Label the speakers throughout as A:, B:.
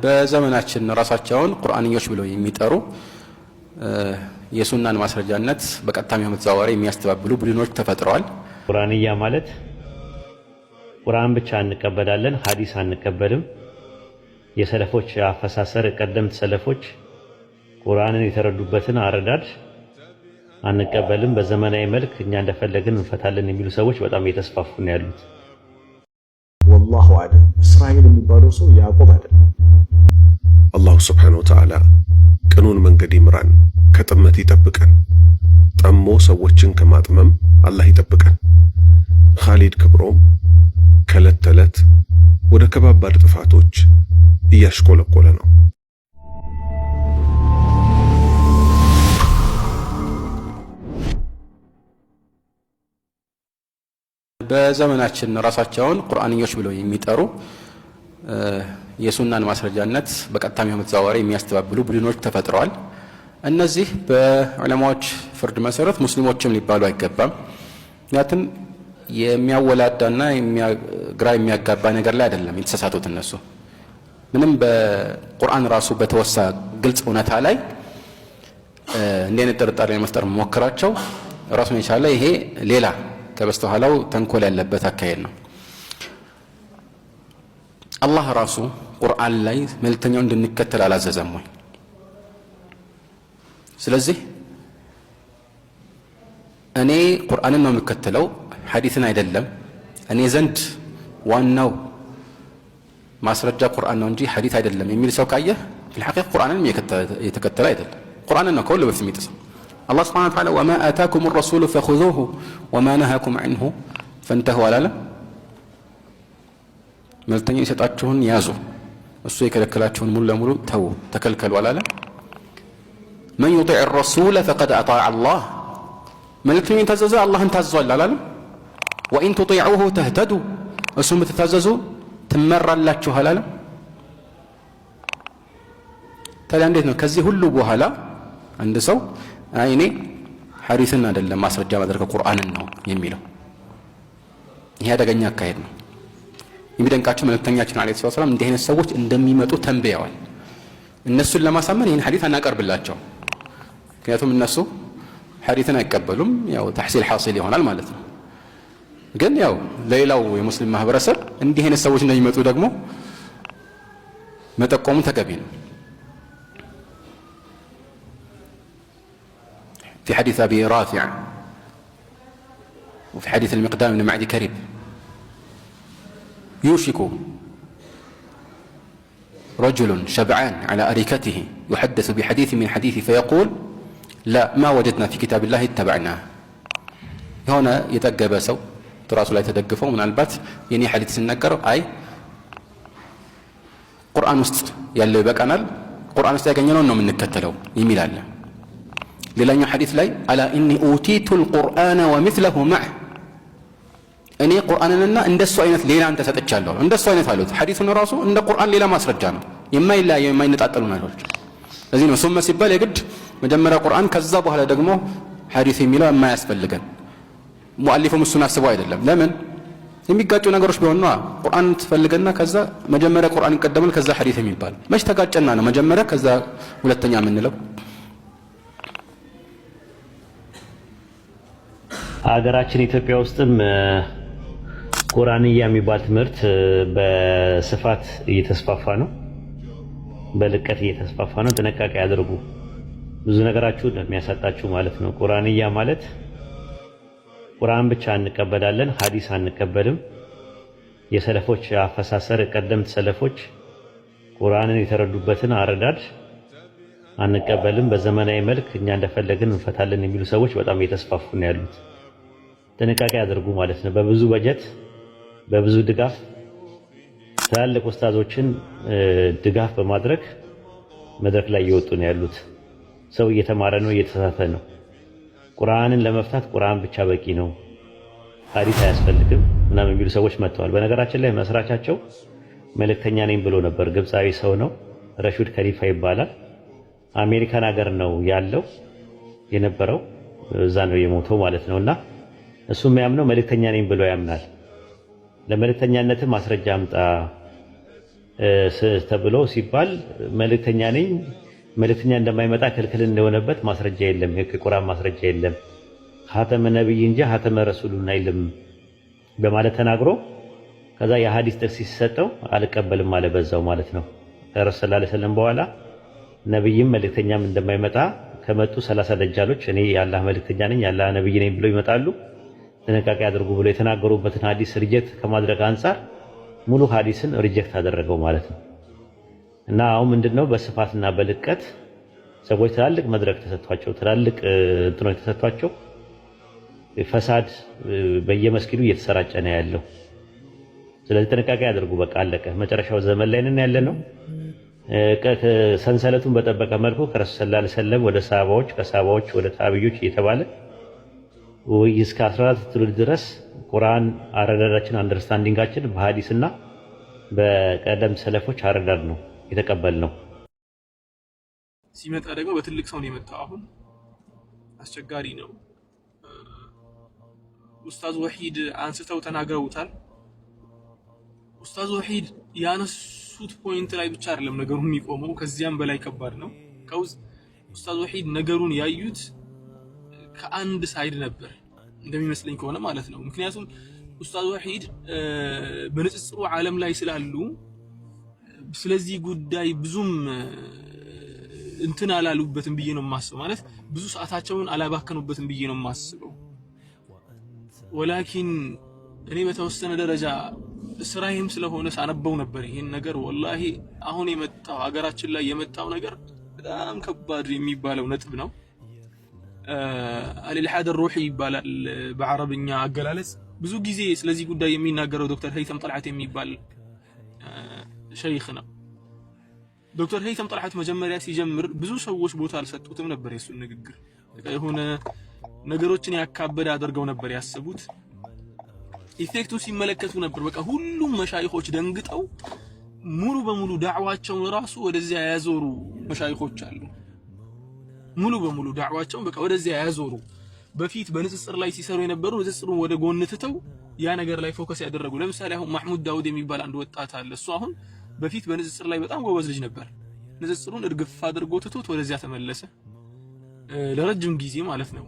A: በዘመናችን ራሳቸውን ቁርአንዮች ብለው የሚጠሩ የሱናን ማስረጃነት በቀጥታም ይሁን በተዘዋዋሪ የሚያስተባብሉ ቡድኖች ተፈጥረዋል።
B: ቁርአንያ ማለት ቁርአን ብቻ እንቀበላለን፣ ሐዲስ አንቀበልም። የሰለፎች አፈሳሰር ቀደምት ሰለፎች ቁርአንን የተረዱበትን አረዳድ አንቀበልም። በዘመናዊ መልክ እኛ እንደፈለግን እንፈታለን የሚሉ ሰዎች በጣም እየተስፋፉ ነው ያሉት።
C: ወላሁ አለም። እስራኤል የሚባለው ሰው ያዕቆብ አይደለም።
D: አላሁ ስብሓነሁ ወተዓላ ቅኑን መንገድ ይምራን፣ ከጥመት ይጠብቀን፣ ጠሞ ሰዎችን ከማጥመም አላህ ይጠብቀን። ኻሊድ ክብሮም ከዕለት ተዕለት ወደ ከባባድ ጥፋቶች እያሽቆለቆለ ነው።
A: በዘመናችን ራሳቸውን ቁርአንዮች ብለው የሚጠሩ የሱናን ማስረጃነት በቀጥታም ይሁን በተዘዋዋሪ የሚያስተባብሉ ቡድኖች ተፈጥረዋል። እነዚህ በዑለማዎች ፍርድ መሰረት ሙስሊሞችም ሊባሉ አይገባም። ምክንያቱም የሚያወላዳና ግራ የሚያጋባ ነገር ላይ አይደለም የተሳሳቱት። እነሱ ምንም በቁርአን ራሱ በተወሳ ግልጽ እውነታ ላይ እንደ አይነት ጥርጣሬ ለመፍጠር መሞከራቸው ራሱን የቻለ ይሄ ሌላ ከበስተኋላው ተንኮል ያለበት አካሄድ ነው። አላህ ራሱ ቁርአን ላይ መልእክተኛውን እንድንከተል አላዘዘም ወይ? ስለዚህ እኔ ቁርአንን ነው የምከተለው ሐዲስን አይደለም፣ እኔ ዘንድ ዋናው ማስረጃ ቁርአን ነው እንጂ ሐዲስ አይደለም የሚል ሰው ካየ ለሐቂቃ ቁርአንን የተከተለ አይደለም። ቁርአንን ነው ከሁሉ በፊት የሚጥሰው። አላህ ሱብሓነሁ ወተዓላ ወማ አታኩም ረሱሉ ፈኹዙሁ ወማ ነሃኩም ዐንሁ ፈንተሁ አላለም? መልእክተኛው የሰጣችሁን ያዙ፣ እሱ የከለከላችሁን ሙሉ ለሙሉ ተው ተከልከሉ አላለም? መን ዩጢዕ ረሱለ ፈቀድ አጣዕ አላህ፣ መልእክተኛው የታዘዘ አላህን ታዟል አላለም? ወኢን ቱጢዑሁ ተህተዱ፣ እሱን ብትታዘዙ ትመራላችሁ አላለም? ታዲያ እንዴት ነው ከዚህ ሁሉ በኋላ አንድ ሰው እኔ ሐዲስን አይደለም ማስረጃ ማድረግ ቁርአንን ነው የሚለው? ይሄ አደገኛ አካሄድ ነው። የሚደንቃቸው መልእክተኛችን አለይሂ ሰላም እንዲህ አይነት ሰዎች እንደሚመጡ ተንብየዋል። እነሱን ለማሳመን ይህን ሐዲስ አናቀርብላቸው፣ ምክንያቱም እነሱ ሐዲስን አይቀበሉም። ያው ተሕሲል ሐሲል ይሆናል ማለት ነው። ግን ያው ሌላው የሙስሊም ማህበረሰብ እንዲህ አይነት ሰዎች እንደሚመጡ ደግሞ መጠቆሙ ተገቢ ነው። في حديث أبي رافع وفي حديث المقدام بن معدي كرب يوشك رجل شبعان على أريكته يحدث بحديث من حديثه فيقول لا ما وجدنا في كتاب الله اتبعناه. هنا يتقب سو تراسل لا يتدقفه من البات يعني حديث النقر أي قرآن است يلي بقنا قرآن است يقنينون من نكتلو يميل الله. ሌላኛው ሐዲስ ላይ አላ ኢኒ ኡቲቱ አልቁርአነ ወሚስለሁ መዕ፣ እኔ ቁርአንንና እንደሱ አይነት ሌላን ተሰጥቻለሁ። እንደሱ አይነት አሉት። ሐዲሱን ራሱ እንደ ቁርአን ሌላ ማስረጃ ነው፣ የማይለያዩ የማይነጣጠሉ ናቸው። እዚህ ነው ሱመ ሲባል የግድ መጀመሪያ ቁርአን ከዛ በኋላ ደግሞ ሐዲስ የሚለው የማያስፈልገን። ሙአሊፉም እሱን አስበው አይደለም። ለምን የሚጋጩ ነገሮች ቢሆኑ ቁርአን ትፈልገና ከዛ መጀመሪያ ቁርአን ይቀደማል ከዛ ሐዲስ የሚባል መች ተጋጨና ነው መጀመሪያ ከዛ ሁለተኛ የምንለው?
B: ሀገራችን ኢትዮጵያ ውስጥም ቁርአንያ የሚባል ትምህርት በስፋት እየተስፋፋ ነው፣ በልቀት እየተስፋፋ ነው። ጥንቃቄ አድርጉ፣ ብዙ ነገራችሁ እንደሚያሳጣችሁ ማለት ነው። ቁርአንያ ማለት ቁርአን ብቻ እንቀበላለን፣ ሐዲስ አንቀበልም። የሰለፎች አፈሳሰር ቀደምት ሰለፎች ቁርአንን የተረዱበትን አረዳድ አንቀበልም። በዘመናዊ መልክ እኛ እንደፈለግን እንፈታለን የሚሉ ሰዎች በጣም እየተስፋፉ ነው ያሉት። ጥንቃቄ አድርጉ ማለት ነው። በብዙ በጀት በብዙ ድጋፍ ትላልቅ ኡስታዞችን ድጋፍ በማድረግ መድረክ ላይ እየወጡ ነው ያሉት። ሰው እየተማረ ነው፣ እየተሳተፈ ነው። ቁርአንን ለመፍታት ቁርአን ብቻ በቂ ነው፣ ሐዲስ አያስፈልግም ምናምን የሚሉ ሰዎች መጥተዋል። በነገራችን ላይ መስራቻቸው መልእክተኛ ነኝ ብሎ ነበር። ግብፃዊ ሰው ነው፣ ረሹድ ከሊፋ ይባላል። አሜሪካን ሀገር ነው ያለው የነበረው፣ እዛ ነው የሞተው ማለት ነውና እሱም ያምነው መልእክተኛ ነኝ ብሎ ያምናል። ለመልእክተኛነትም ማስረጃ አምጣ ተብሎ ሲባል መልእክተኛ ነኝ መልእክተኛ እንደማይመጣ ክልክል እንደሆነበት ማስረጃ የለም የቁርአን ማስረጃ የለም ኻተመ ነብይ እንጂ ኻተመ ረሱሉን አይልም በማለት ተናግሮ ከዛ የሐዲስ ጥቅስ ሲሰጠው አልቀበልም አለ በዛው ማለት ነው ከረሱል ሰለላሁ ዐለይሂ ወሰለም በኋላ ነብይም መልእክተኛም እንደማይመጣ ከመጡ 30 ደጃሎች እኔ የአላህ መልእክተኛ ነኝ የአላህ ነብይ ነኝ ብለው ይመጣሉ ጥንቃቄ አድርጉ ብሎ የተናገሩበትን ሐዲስ ሪጀክት ከማድረግ አንፃር ሙሉ ሐዲስን ሪጀክት አደረገው ማለት ነው እና አሁን ምንድነው በስፋትና በልቀት ሰዎች ትላልቅ መድረክ ተሰጥቷቸው ትላልቅ እንትኖች ተሰጥቷቸው ፈሳድ በየመስጊዱ እየተሰራጨ ነው ያለው ስለዚህ ጥንቃቄ አድርጉ በቃ አለቀ መጨረሻው ዘመን ላይ ነን ያለነው ሰንሰለቱን በጠበቀ መልኩ ከረሱል ሰለላሁ ዐለይሂ ወሰለም ወደ ሰሃባዎች ከሰሃባዎች ወደ ታቢዮች እየተባለ እስከ 14 ትውልድ ድረስ ቁርአን አረዳዳችን አንደርስታንዲንጋችን በሐዲስና በቀደም ሰለፎች አረዳድ ነው የተቀበልነው
E: ሲመጣ ደግሞ በትልቅ ሰው ነው የመጣው አሁን አስቸጋሪ ነው ኡስታዝ ወሂድ አንስተው ተናግረውታል ኡስታዝ ወሂድ ያነሱት ፖይንት ላይ ብቻ አይደለም ነገሩ የሚቆመው ከዚያም በላይ ከባድ ነው ኡስታዝ ወሂድ ነገሩን ያዩት ከአንድ ሳይድ ነበር እንደሚመስለኝ ከሆነ ማለት ነው ምክንያቱም ኡስታዝ ወሂድ በንጽጽሩ ዓለም ላይ ስላሉ ስለዚህ ጉዳይ ብዙም እንትን አላሉበትም ብዬ ነው የማስበው ማለት ብዙ ሰዓታቸውን አላባከኑበትም ብዬ ነው የማስበው ወላኪን እኔ በተወሰነ ደረጃ ስራዬም ስለሆነ ሳነበው ነበር ይሄን ነገር ወላሂ አሁን የመጣው ሀገራችን ላይ የመጣው ነገር በጣም ከባድ የሚባለው ነጥብ ነው አልኢልሃድ الروحي ይባላል በአረብኛ አገላለጽ ብዙ ጊዜ ስለዚህ ጉዳይ የሚናገረው ዶክተር ሀይተም ጠልዓት የሚባል ሸይኽ ነው ዶክተር ሀይተም ጠልዓት መጀመሪያ ሲጀምር ብዙ ሰዎች ቦታ አልሰጡትም ነበር የሱን ንግግር የሆነ ነገሮችን ያካበደ አድርገው ነበር ያስቡት ኢፌክቱ ሲመለከቱ ነበር በቃ ሁሉም መሻይኾች ደንግጠው ሙሉ በሙሉ ዳዕዋቸውን ራሱ ወደዚያ ያዞሩ መሻይኾች አሉ ሙሉ በሙሉ ዳዕዋቸውን በቃ ወደዚያ ያዞሩ በፊት በንጽጽር ላይ ሲሰሩ የነበሩ ንጽጽሩን ወደ ጎን ትተው ያ ነገር ላይ ፎከስ ያደረጉ ለምሳሌ አሁን ማህሙድ ዳውድ የሚባል አንድ ወጣት አለ እሱ አሁን በፊት በንጽጽር ላይ በጣም ጎበዝ ልጅ ነበር ንጽጽሩን እርግፍ አድርጎ ትቶት ወደዚያ ተመለሰ ለረጅም ጊዜ ማለት ነው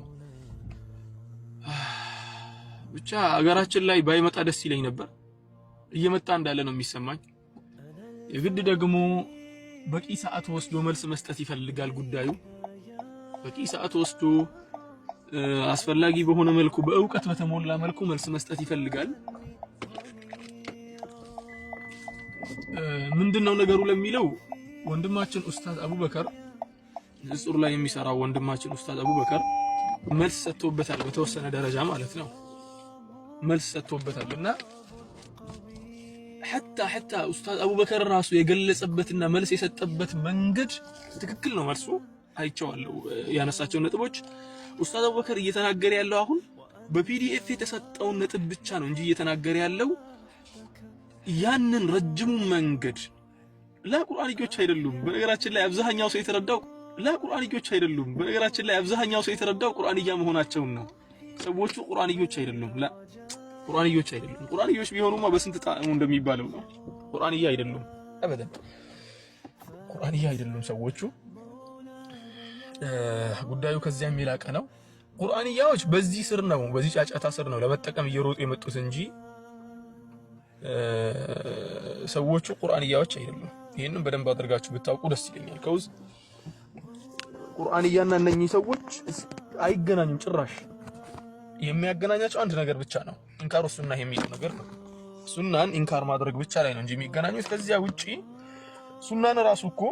E: ብቻ አገራችን ላይ ባይመጣ ደስ ይለኝ ነበር እየመጣ እንዳለ ነው የሚሰማኝ የግድ ደግሞ በቂ ሰዓት ወስዶ መልስ መስጠት ይፈልጋል ጉዳዩ በቂ ሰዓት ወስዶ አስፈላጊ በሆነ መልኩ በእውቀት በተሞላ መልኩ መልስ መስጠት ይፈልጋል ምንድነው ነገሩ ለሚለው ወንድማችን ኡስታዝ አቡበከር ንጹር ላይ የሚሰራው ወንድማችን ኡስታዝ አቡበከር መልስ ሰጥቶበታል በተወሰነ ደረጃ ማለት ነው መልስ ሰጥቶበታልና حتى ኡስታዝ አቡበከር ራሱ የገለጸበትና መልስ የሰጠበት መንገድ ትክክል ነው መልሱ አይቻለሁ ያነሳቸው ነጥቦች ኡስታዝ አቡበከር እየተናገረ ያለው አሁን በፒዲኤፍ የተሰጠው ነጥብ ብቻ ነው እንጂ እየተናገረ ያለው ያንን ረጅሙ መንገድ ለቁርአንዮች አይደሉም በነገራችን ላይ አብዛኛው ሰው የተረዳው ለቁርአንዮች አይደሉም በነገራችን ላይ አብዛኛው ሰው የተረዳው ቁርአንያ መሆናቸው ነው ሰዎቹ ቁርአንዮች አይደሉም ቁርአንዮች አይደሉም ቁርአንዮች ቢሆኑማ በስንት ጣዕሙ እንደሚባለው ነው ቁርአንያ አይደሉም አበደን ቁርአንያ አይደሉም ሰዎቹ ጉዳዩ ከዚያም የላቀ ነው ቁርአንያዎች በዚህ ስር ነው በዚህ ጫጫታ ስር ነው ለመጠቀም እየሮጡ የመጡት እንጂ ሰዎቹ ቁርአንያዎች አይደሉም ይሄንን በደንብ አድርጋችሁ ብታውቁ ደስ ይለኛል ከውዝ ቁርአንያና እነኚህ ሰዎች አይገናኙም ጭራሽ የሚያገናኛቸው አንድ ነገር ብቻ ነው ኢንካሩ ሱናህ የሚለው ነገር ነው ሱናን ኢንካር ማድረግ ብቻ ላይ ነው እንጂ የሚገናኙት ከዚያ ውጪ ሱናን ራሱ እኮ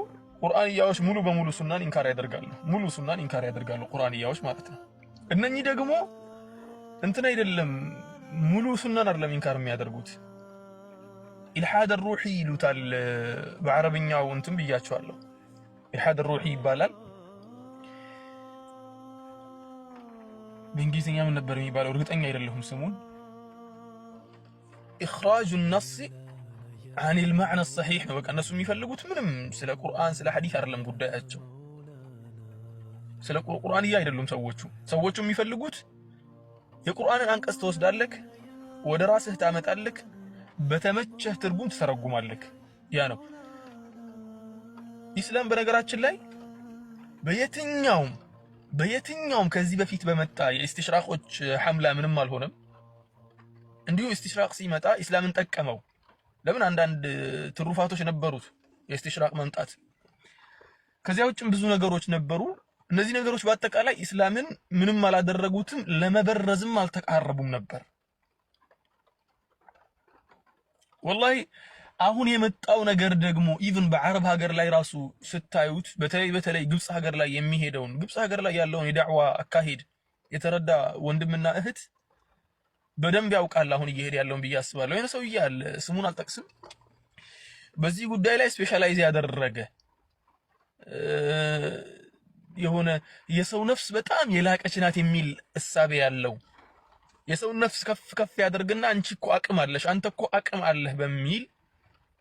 E: ቁርአንያዎች ሙሉ በሙሉ ሱናን ኢንካር ያደርጋሉ ሙሉ ሱናን ኢንካር ያደርጋሉ ቁርአንያዎች ማለት ነው እነኚህ ደግሞ እንትን አይደለም ሙሉ ሱናን አይደለም ኢንካር የሚያደርጉት ኢልሃድ الروحي ይሉታል በአረብኛው እንትን ብያቸዋለሁ ኢልሃድ الروحي ይባላል በእንግሊዝኛ ምን ነበር የሚባለው እርግጠኛ አይደለሁም ስሙን اخراج النص عن المعنى الصحيح ነው በቃ እነሱ የሚፈልጉት ምንም ስለ ቁርአን ስለ ሐዲስ አይደለም ጉዳያቸው ስለ ቁርአንያ አይደሉም ሰዎቹ የሚፈልጉት የቁርአንን አንቀጽ ተወስዳለክ ወደ ራስህ ታመጣለክ በተመቸህ ትርጉም ትተረጉማለክ ያ ነው ኢስላም። በነገራችን ላይ በየትኛውም ከዚህ በፊት በመጣ የኢስቲሽራቆች ሐምላ ምንም አልሆነም። እንዲሁ ኢስቲሽራቅ ሲመጣ ኢስላምን ጠቀመው። ለምን አንዳንድ ትሩፋቶች ነበሩት የኢስቲሽራቅ መምጣት። ከዚያ ውጭም ብዙ ነገሮች ነበሩ። እነዚህ ነገሮች በአጠቃላይ ኢስላምን ምንም አላደረጉትም፣ ለመበረዝም አልተቃረቡም ነበር። ወላሂ አሁን የመጣው ነገር ደግሞ ኢቭን በአረብ ሀገር ላይ ራሱ ስታዩት በተለይ ግብጽ ሀገር ላይ የሚሄደውን ግብጽ ሀገር ላይ ያለውን የዳዕዋ አካሄድ የተረዳ ወንድምና እህት በደንብ ያውቃል አሁን እየሄደ ያለውን ብዬ አስባለሁ። የሆነ ሰውዬ አለ ስሙን አልጠቅስም፣ በዚህ ጉዳይ ላይ ስፔሻላይዝ ያደረገ የሆነ የሰው ነፍስ በጣም የላቀች ናት የሚል እሳቤ ያለው የሰው ነፍስ ከፍ ያደርግና አንቺ እኮ አቅም አለሽ አንተ እኮ አቅም አለህ በሚል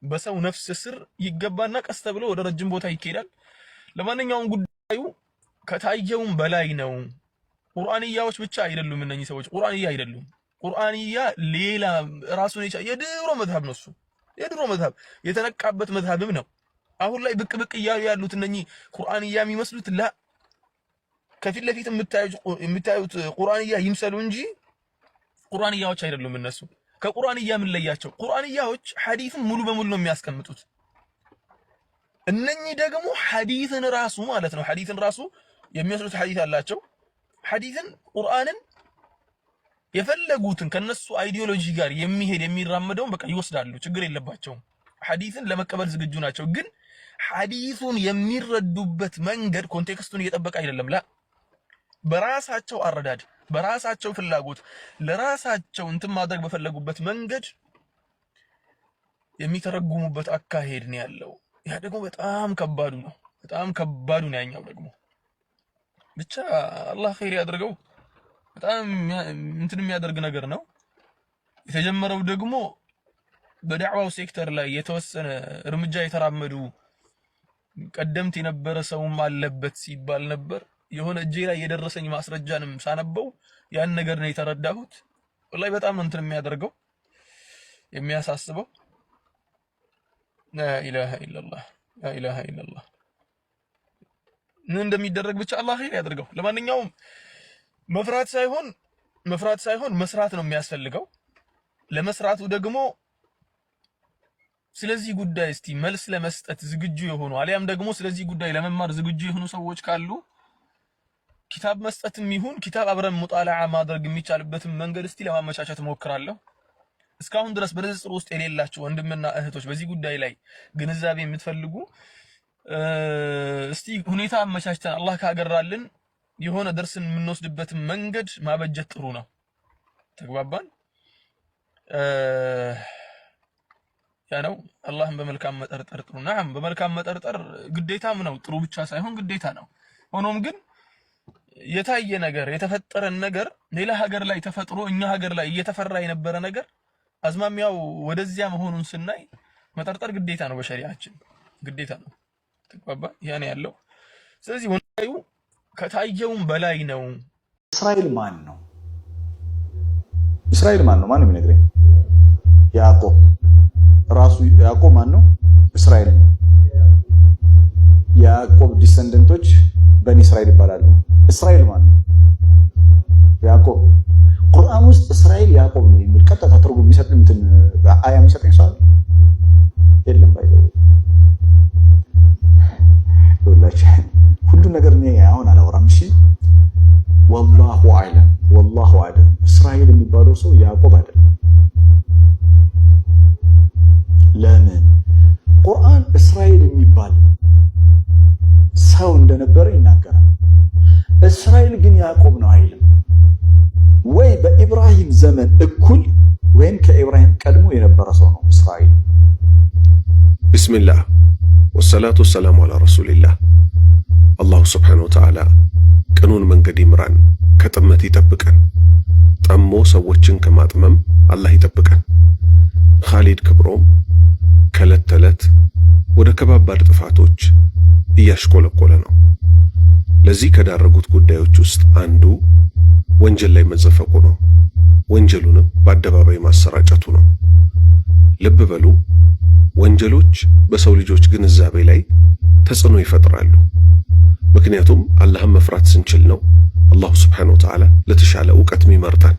E: በሰው ነፍስ ስር ይገባና ቀስ ተብሎ ወደ ረጅም ቦታ ይኬዳል። ለማንኛውም ጉዳዩ ከታየውም በላይ ነው። ቁርአንያዎች ብቻ አይደሉም እነኚህ ሰዎች፣ ቁርአንያ አይደሉም። ቁርአንያ ሌላ ራሱን የቻለ የድሮ መዝሀብ ነው። እሱ የድሮ መዝሀብ የተነቃበት መዝሀብም ነው። አሁን ላይ ብቅ እያሉ ያሉት እነኚህ ቁርአንያ የሚመስሉት ከፊት ለፊት የምታዩት ቁርአንያ ይምሰሉ እንጂ ቁርአንያዎች አይደሉም እነሱ። ከቁርአንያ ምን ለያቸው? ቁርአንያዎች ሐዲስን ሙሉ በሙሉ ነው የሚያስቀምጡት። እነኚህ ደግሞ ሐዲስን ራሱ ማለት ነው ሐዲስን ራሱ የሚያስሉት ሐዲስ አላቸው። ሐዲስን ቁርአንን የፈለጉትን ከነሱ አይዲዮሎጂ ጋር የሚሄድ የሚራመደውን በቃ ይወስዳሉ፣ ችግር የለባቸውም። ሐዲስን ለመቀበል ዝግጁ ናቸው። ግን ሐዲሱን የሚረዱበት መንገድ ኮንቴክስቱን እየጠበቀ አይደለም። በራሳቸው አረዳድ በራሳቸው ፍላጎት ለራሳቸው እንትን ማድረግ በፈለጉበት መንገድ የሚተረጉሙበት አካሄድ ነው ያለው። ያ ደግሞ በጣም ከባዱ ነው፣ በጣም ከባዱ ነው። ያኛው ደግሞ ብቻ አላህ ኸይር ያድርገው። በጣም እንትን የሚያደርግ ነገር ነው የተጀመረው። ደግሞ በዳዕዋው ሴክተር ላይ የተወሰነ እርምጃ የተራመዱ ቀደምት የነበረ ሰውም አለበት ሲባል ነበር። የሆነ እጄ ላይ የደረሰኝ ማስረጃንም ሳነበው ያን ነገር ነው የተረዳሁት። ወላሂ በጣም እንትን የሚያደርገው የሚያሳስበው። ላኢላሃ ኢላላህ ላኢላሃ ኢላላህ ምን እንደሚደረግ ብቻ አላህ ኸይር ያድርገው። ለማንኛውም መፍራት ሳይሆን መስራት ነው የሚያስፈልገው። ለመስራቱ ደግሞ ስለዚህ ጉዳይ እስቲ መልስ ለመስጠት ዝግጁ የሆኑ አሊያም ደግሞ ስለዚህ ጉዳይ ለመማር ዝግጁ የሆኑ ሰዎች ካሉ ኪታብ መስጠትም ይሁን ኪታብ አብረን ሙጣላዓ ማድረግ የሚቻልበትን መንገድ እስቲ ለማመቻቸት ሞክራለሁ። እስካሁን ድረስ በንጽጽር ውስጥ የሌላችሁ ወንድምና እህቶች በዚህ ጉዳይ ላይ ግንዛቤ የምትፈልጉ እስቲ ሁኔታ አመቻችተን አላህ ካገራልን የሆነ ደርስን የምንወስድበትን መንገድ ማበጀት ጥሩ ነው። ተግባባን? ያ ነው አላህን በመልካም መጠርጠር ጥሩ ነው። በመልካም መጠርጠር ግዴታም ነው፣ ጥሩ ብቻ ሳይሆን ግዴታ ነው። ሆኖም ግን የታየ ነገር የተፈጠረን ነገር ሌላ ሀገር ላይ ተፈጥሮ እኛ ሀገር ላይ እየተፈራ የነበረ ነገር አዝማሚያው ወደዚያ መሆኑን ስናይ መጠርጠር ግዴታ ነው፣ በሸሪዓችን ግዴታ ነው። ተግባባ? ያን ያለው ስለዚህ ወንዳዩ ከታየውም በላይ ነው።
C: እስራኤል ማን ነው? እስራኤል ማን ነው? ማን ነው የሚነግረኝ? ያዕቆብ ራሱ ያዕቆብ ማን ነው? እስራኤል ነው። ያዕቆብ ዲሰንደንቶች በኒ እስራኤል ይባላሉ። እስራኤል ማን ነው? ያዕቆብ። ቁርአን ውስጥ እስራኤል ያዕቆብ ነው የሚል ቀጥታ ትርጉም የሚሰጥ እንትን አያ የሚሰጠኝ ሰው የለም። ባይዘው ሁሉ ነገር እኔ አሁን አላወራም። እሺ ወላሁ አዕለም። እስራኤል የሚባለው ሰው ያዕቆብ አይደለም። ለምን? ቁርአን እስራኤል የሚባል ሰው እንደነበረ ይናገራል። እስራኤል ግን ያዕቆብ ነው አይልም። ወይ በኢብራሂም ዘመን እኩል ወይም ከኢብራሂም ቀድሞ የነበረ ሰው ነው እስራኤል።
D: ቢስሚላህ ወሰላቱ ወሰላሙ አላ ረሱሊላህ። አላሁ ስብሓነሁ ወተዓላ ቅኑን መንገድ ይምራን፣ ከጥመት ይጠብቀን፣ ጠሞ ሰዎችን ከማጥመም አላህ ይጠብቀን። ኻሊድ ክብሮም ከዕለት ተዕለት ወደ ከባባድ ጥፋቶች እያሽቆለቆለ ነው። ለዚህ ከዳረጉት ጉዳዮች ውስጥ አንዱ ወንጀል ላይ መዘፈቁ ነው። ወንጀሉንም በአደባባይ ማሰራጨቱ ነው። ልብ በሉ፣ ወንጀሎች በሰው ልጆች ግንዛቤ ላይ ተጽዕኖ ይፈጥራሉ። ምክንያቱም አላህን መፍራት ስንችል ነው አላሁ ስብሓነሁ ወተዓላ ለተሻለ ዕውቀት የሚመርጠን።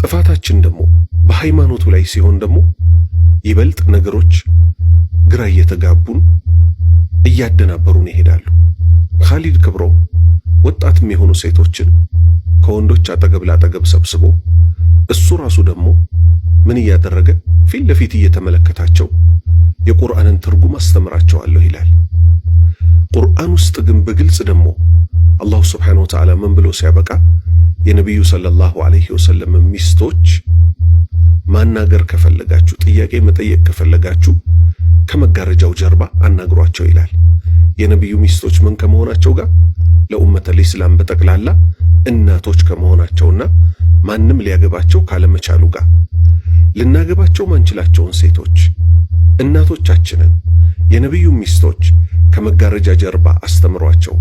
D: ጥፋታችን ደግሞ በሃይማኖቱ ላይ ሲሆን ደግሞ ይበልጥ ነገሮች ግራ እየተጋቡን እያደናበሩን ይሄዳሉ። ኻሊድ ክብሮም ወጣትም የሆኑ ሴቶችን ከወንዶች አጠገብ ላጠገብ ሰብስቦ እሱ ራሱ ደግሞ ምን እያደረገ ፊት ለፊት እየተመለከታቸው የቁርአንን ትርጉም አስተምራቸዋለሁ ይላል። ቁርአን ውስጥ ግን በግልጽ ደግሞ አላሁ ስብሓነሁ ወተዓላ ምን ብሎ ሲያበቃ የነቢዩ ሰለላሁ ዐለይሂ ወሰለም ሚስቶች ማናገር ከፈለጋችሁ፣ ጥያቄ መጠየቅ ከፈለጋችሁ ከመጋረጃው ጀርባ አናግሯቸው ይላል። የነቢዩ ሚስቶች ምን ከመሆናቸው ጋር ለኡመተል ኢስላም በጠቅላላ እናቶች ከመሆናቸውና ማንም ሊያገባቸው ካለመቻሉ ጋር ልናገባቸው ማንችላቸውን ሴቶች እናቶቻችንን የነቢዩ ሚስቶች ከመጋረጃ ጀርባ አስተምሯቸው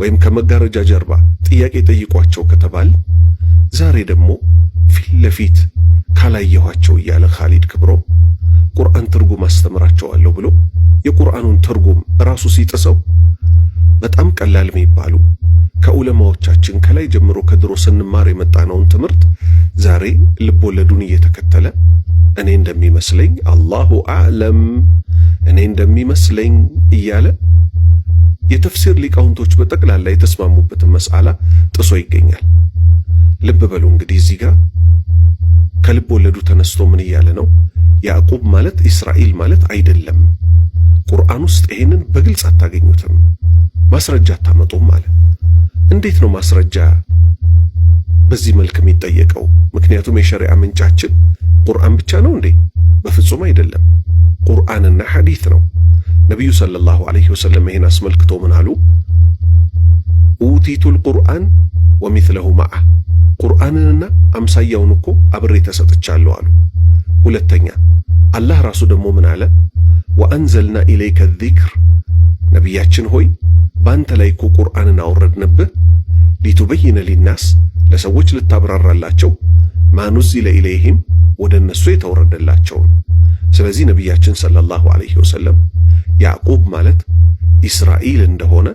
D: ወይም ከመጋረጃ ጀርባ ጥያቄ ጠይቋቸው ከተባል ዛሬ ደግሞ ፊት ለፊት ካላየኋቸው እያለ ኻሊድ ክብሮም ቁርአን ትርጉም አስተምራቸዋለሁ ብሎ የቁርአኑን ትርጉም ራሱ ሲጥሰው በጣም ቀላል የሚባሉ ከዑለማዎቻችን ከላይ ጀምሮ ከድሮ ስንማር የመጣነውን ትምህርት ዛሬ ልቦለዱን እየተከተለ እኔ እንደሚመስለኝ አላሁ አዕለም እኔ እንደሚመስለኝ እያለ የተፍሲር ሊቃውንቶች በጠቅላላ የተስማሙበትን መስአላ ጥሶ ይገኛል። ልብ በሉ እንግዲህ እዚህ ጋር ከልብ ወለዱ ተነስቶ ምን እያለ ነው? ያዕቁብ ማለት እስራኤል ማለት አይደለም። ቁርአን ውስጥ ይሄንን በግልጽ አታገኙትም፣ ማስረጃ አታመጡም ማለት። እንዴት ነው ማስረጃ በዚህ መልክ የሚጠየቀው? ምክንያቱም የሸሪዓ ምንጫችን ቁርአን ብቻ ነው እንዴ? በፍጹም አይደለም። ቁርአንና ሐዲት ነው። ነቢዩ ሰለላሁ ዐለይሂ ወሰለም ይሄን አስመልክቶ ምን አሉ? ኡቲቱል ቁርአን ወሚስለሁ መዓ፣ ቁርአንንና አምሳያውን እኮ አብሬ ተሰጥቻለሁ አሉ። ሁለተኛ አላህ ራሱ ደግሞ ምን አለ? ወአንዘልና ኢለይከ ዚክር፣ ነቢያችን ሆይ በአንተ ላይ እኮ ቁርአንን አወረድንብህ ሊቱበይነ ሊናስ፣ ለሰዎች ልታብራራላቸው ማኑዚለ ኢለይሂም፣ ወደ እነሱ የተወረደላቸውን። ስለዚህ ነቢያችን ሰለላሁ ዐለይሂ ወሰለም ያዕቁብ ማለት እስራኤል እንደሆነ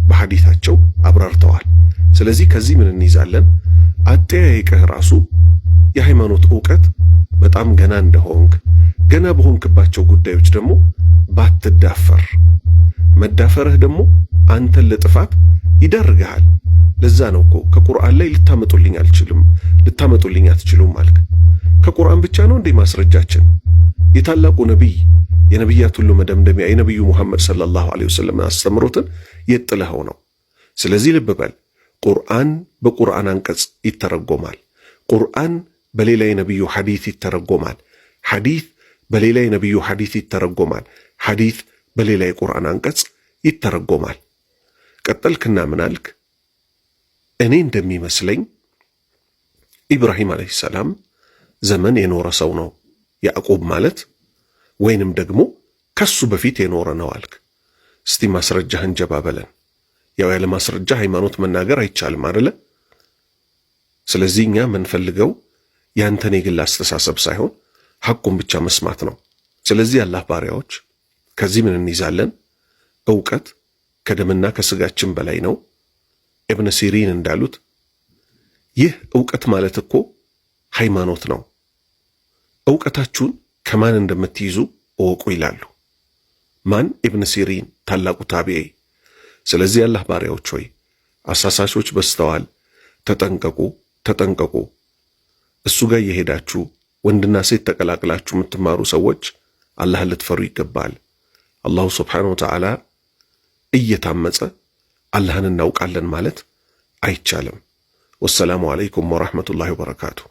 D: በሐዲታቸው አብራርተዋል። ስለዚህ ከዚህ ምን እንይዛለን? አጠያየቅህ ራሱ የሃይማኖት ዕውቀት በጣም ገና እንደሆንክ፣ ገና በሆንክባቸው ጉዳዮች ደግሞ ባትዳፈር፣ መዳፈርህ ደግሞ አንተን ለጥፋት ይዳርግሃል። ለዛ ነው እኮ ከቁርአን ላይ ልታመጡልኝ አትችሉም አልክ። ከቁርአን ብቻ ነው እንዴ ማስረጃችን? የታላቁ ነቢይ የነቢያት ሁሉ መደምደሚያ የነቢዩ ሙሐመድ ሰለላሁ ዐለይሂ ወሰለም አስተምሮትን የጥለኸው ነው። ስለዚህ ልብ በል፣ ቁርአን በቁርአን አንቀጽ ይተረጎማል። ቁርአን በሌላ የነቢዩ ሐዲት ይተረጎማል። ሐዲት በሌላ የነቢዩ ሐዲት ይተረጎማል። ሐዲት በሌላ የቁርአን አንቀጽ ይተረጎማል። ቀጠልክና ምን አልክ? እኔ እንደሚመስለኝ ኢብራሂም ዓለይሂ ሰላም ዘመን የኖረ ሰው ነው ያዕቁብ ማለት፣ ወይንም ደግሞ ከሱ በፊት የኖረ ነው አልክ። እስቲ ማስረጃህን ጀባ በለን። ያው ያለ ማስረጃ ሃይማኖት መናገር አይቻልም አይደለ? ስለዚህ እኛ የምንፈልገው ያንተን የግል አስተሳሰብ ሳይሆን ሐቁን ብቻ መስማት ነው። ስለዚህ አላህ ባሪያዎች ከዚህ ምን እንይዛለን? ዕውቀት ከደምና ከስጋችን በላይ ነው። ኢብን ሲሪን እንዳሉት ይህ ዕውቀት ማለት እኮ ሃይማኖት ነው። ዕውቀታችሁን ከማን እንደምትይዙ እወቁ ይላሉ። ማን? ኢብን ሲሪን ታላቁ ታቢዒ። ስለዚህ አላህ ባሪያዎች ሆይ አሳሳሾች በስተዋል፣ ተጠንቀቁ። እሱ ጋር እየሄዳችሁ ወንድና ሴት ተቀላቅላችሁ የምትማሩ ሰዎች አላህን ልትፈሩ ይገባል። አላሁ ስብሓነሁ ወተዓላ እየታመጸ አላህን እናውቃለን ማለት አይቻልም። ወሰላሙ ዓለይኩም ወራህመቱላሂ ወበረካቱሁ።